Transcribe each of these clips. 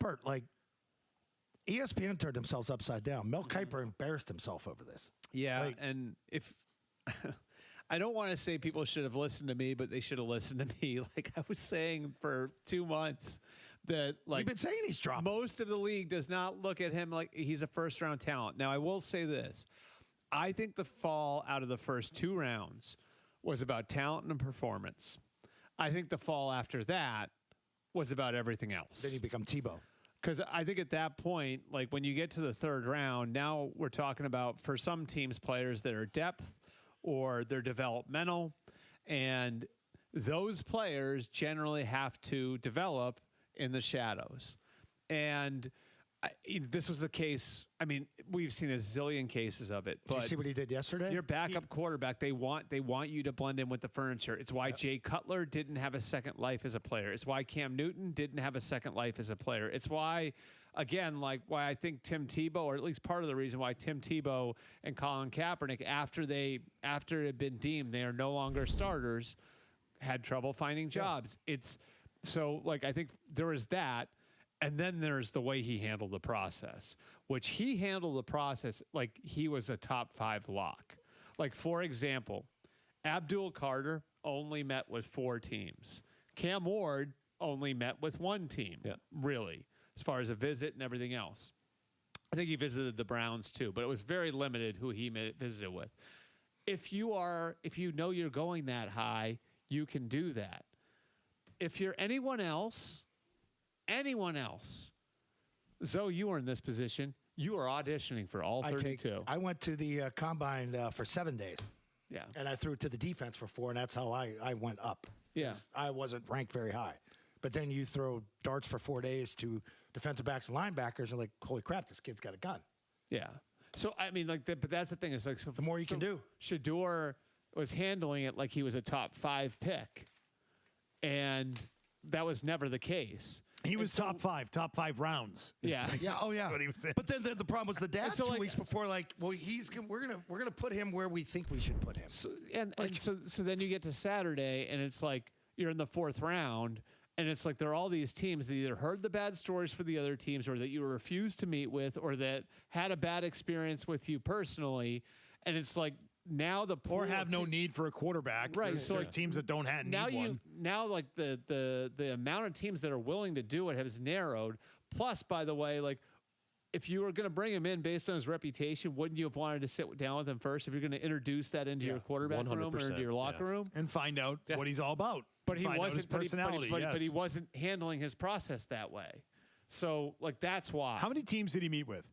Bert, like ESPN turned themselves upside down. Mel Kiper embarrassed himself over this. Yeah, Like, and if I don't want to say people should have listened to me, but they should have listened to me. Like I was saying for 2 months that like we've been saying he's dropping. most of the league does not look at him like he's a first-round talent. Now, I will say this. I think the fall out of the first 2 rounds was about talent and performance. I think the fall after that was about everything else. Then you become Tebow. Because I think at that point, like when you get to the 3rd round, now we're talking about for some teams players that are depth or they're developmental, and those players generally have to develop in the shadows. And this was the case. I mean, we've seen a zillion cases of it. But did you see what he did yesterday? Your backup quarterback, they want you to blend in with the furniture. It's why Jay Cutler didn't have a second life as a player. It's why Cam Newton didn't have a second life as a player. It's why, again, like why I think Tim Tebow, or at least part of the reason why Tim Tebow and Colin Kaepernick, after it had been deemed they are no longer starters, had trouble finding jobs. It's so like I think there is that. And then there's the way he handled the process, which he handled the process like he was a top 5 lock. Like, for example, Abdul Carter only met with 4 teams. Cam Ward only met with 1 team, really, as far as a visit and everything else. I think he visited the Browns too, but it was very limited who he visited with. If you know you're going that high, you can do that. If you're anyone else, Zoe, you are in this position. You are auditioning for all 32. I went to the combine for 7 days. Yeah. And I threw it to the defense for 4, and that's how I went up. Yeah. I wasn't ranked very high. But then you throw darts for 4 days to defensive backs and linebackers, and like, holy crap, this kid's got a gun. Yeah. So, I mean, like, but that's the thing. Is like, so, the more you can do. Shedeur was handling it like he was a top 5 pick. And that was never the case. He was top 5 rounds. Yeah. Yeah. Oh, yeah. That's what he was saying. But then the problem was the dad so 2 like, weeks before, like, well, we're gonna put him where we think we should put him. So then you get to Saturday, and it's like you're in the 4th round, and it's like there are all these teams that either heard the bad stories for the other teams, or that you refused to meet with, or that had a bad experience with you personally, and it's like. Now or have no need for a quarterback. Right. There's So like, teams that don't have need one. Now like the amount of teams that are willing to do it has narrowed. Plus, by the way, like if you were going to bring him in based on his reputation, wouldn't you have wanted to sit down with him first if you're going to introduce that into your quarterback room or into your locker room and find out what he's all about? But he wasn't personality. But he wasn't handling his process that way. So like that's why. How many teams did he meet with?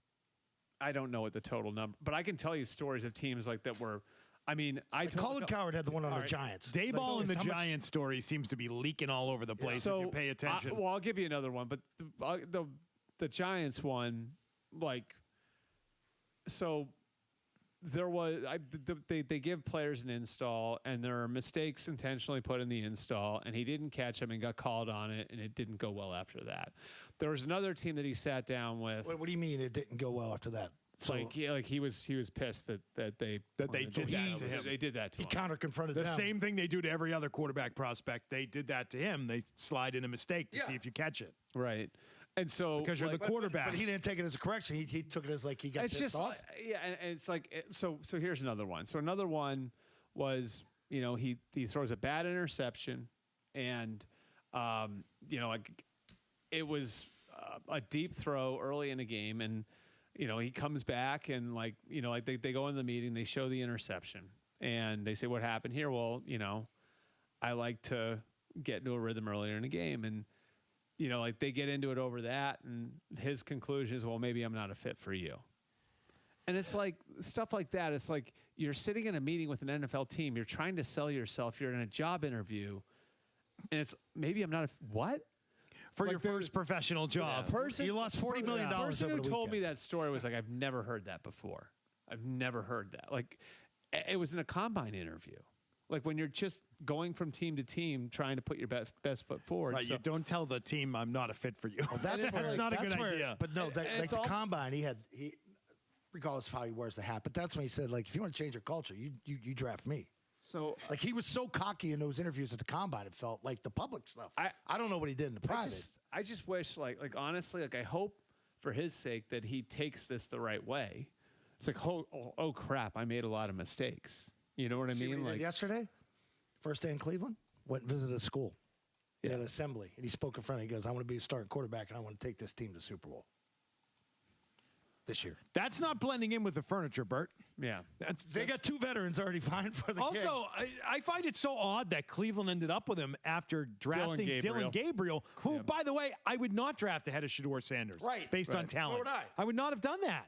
I don't know what the total number, but I can tell you stories of teams like that were. I mean, Colin Cowherd had the one on the Giants. Dayball and the Giants story seems to be leaking all over the place. So if you pay attention. I'll give you another one, but the Giants one, like, so there was they give players an install, and there are mistakes intentionally put in the install, and he didn't catch them and got called on it, and it didn't go well after that. There was another team that he sat down with. What do you mean it didn't go well after that? So, he was pissed that they did that to him. They did that to him. He counter confronted the them. same thing they do to every other quarterback prospect. They did that to him. They slide in a mistake to see if you catch it. Right. And so because you're the quarterback, but he didn't take it as a correction. He took it as like he got pissed off. Yeah, and it's like so here's another one. So another one was he throws a bad interception, and like it was a deep throw early in the game, and he comes back and like they go in the meeting, they show the interception, and they say what happened here. Well, I like to get into a rhythm earlier in the game, and like they get into it over that, and his conclusion is, well, maybe I'm not a fit for you. And it's like stuff like that. It's like you're sitting in a meeting with an NFL team. You're trying to sell yourself. You're in a job interview, and it's maybe I'm not what? For like your first professional job. You lost $40 million. The person over who the told me weekend. that story was like, I've never heard that before. I've never heard that. Like, it was in a combine interview. Like when you're just going from team to team, trying to put your best foot forward. Right, so, you don't tell the team I'm not a fit for you. Well, that's not a good idea. But no, like the combine, regardless of how he wears the hat, but that's when he said, like, if you want to change your culture, you draft me. So Like, he was so cocky in those interviews at the combine, it felt like the public stuff. I don't know what he did in the private. I just wish, like honestly, like I hope for his sake that he takes this the right way. It's like, oh crap, I made a lot of mistakes. You know what I See mean? what he Like did yesterday, first day in Cleveland, went and visited a school. He had an assembly, and he spoke in front. He goes, "I want to be a starting quarterback, and I want to take this team to the Super Bowl this year." That's not blending in with the furniture, Bert. yeah. They got 2 veterans already vying for the gig. Also, I find it so odd that Cleveland ended up with him after drafting Dylan Gabriel, who, by the way, I would not draft ahead of Shedeur Sanders, based on talent. Nor would I. I would not have done that.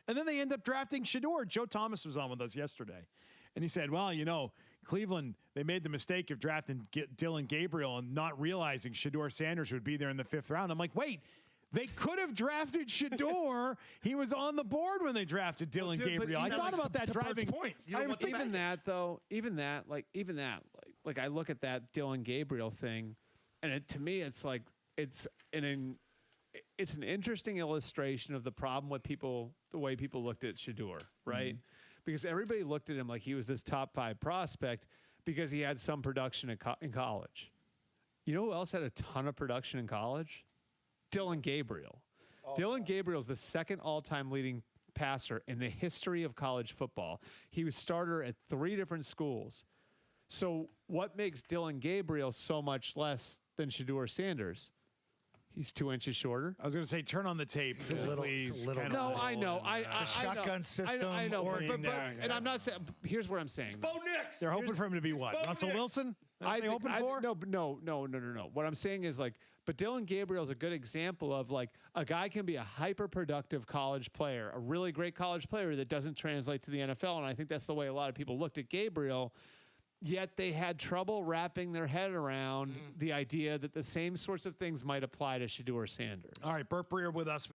And then they end up drafting Shedeur. Joe Thomas was on with us yesterday, and he said, well, you know, Cleveland, they made the mistake of drafting Dylan Gabriel and not realizing Shedeur Sanders would be there in the 5th round. I'm like, wait, they could have drafted Shedeur. He was on the board when they drafted Dylan Gabriel. I thought about that driving point. I was thinking that though. Even that, like I look at that Dylan Gabriel thing, and to me, it's like it's an interesting illustration of the problem with the way people looked at Shedeur, right? Because everybody looked at him like he was this top 5 prospect because he had some production in college. You know who else had a ton of production in college? Dylan Gabriel. Dylan Gabriel is the 2nd all-time leading passer in the history of college football. He was starter at 3 different schools. So what makes Dylan Gabriel so much less than Shedeur Sanders? He's 2 inches shorter. I was going to say, turn on the tape. It's a little No, I know. It's a shotgun system. I know. Or And I'm not saying. Here's what I'm saying. Bo Nix. They're hoping for him to be what? Russell Wilson? Are they hoping for? No. What I'm saying is like, but Dylan Gabriel is a good example of like a guy can be a hyper-productive college player, a really great college player that doesn't translate to the NFL. And I think that's the way a lot of people looked at Gabriel. Yet they had trouble wrapping their head around the idea that the same sorts of things might apply to Shedeur Sanders. All right, Bert Breer with us.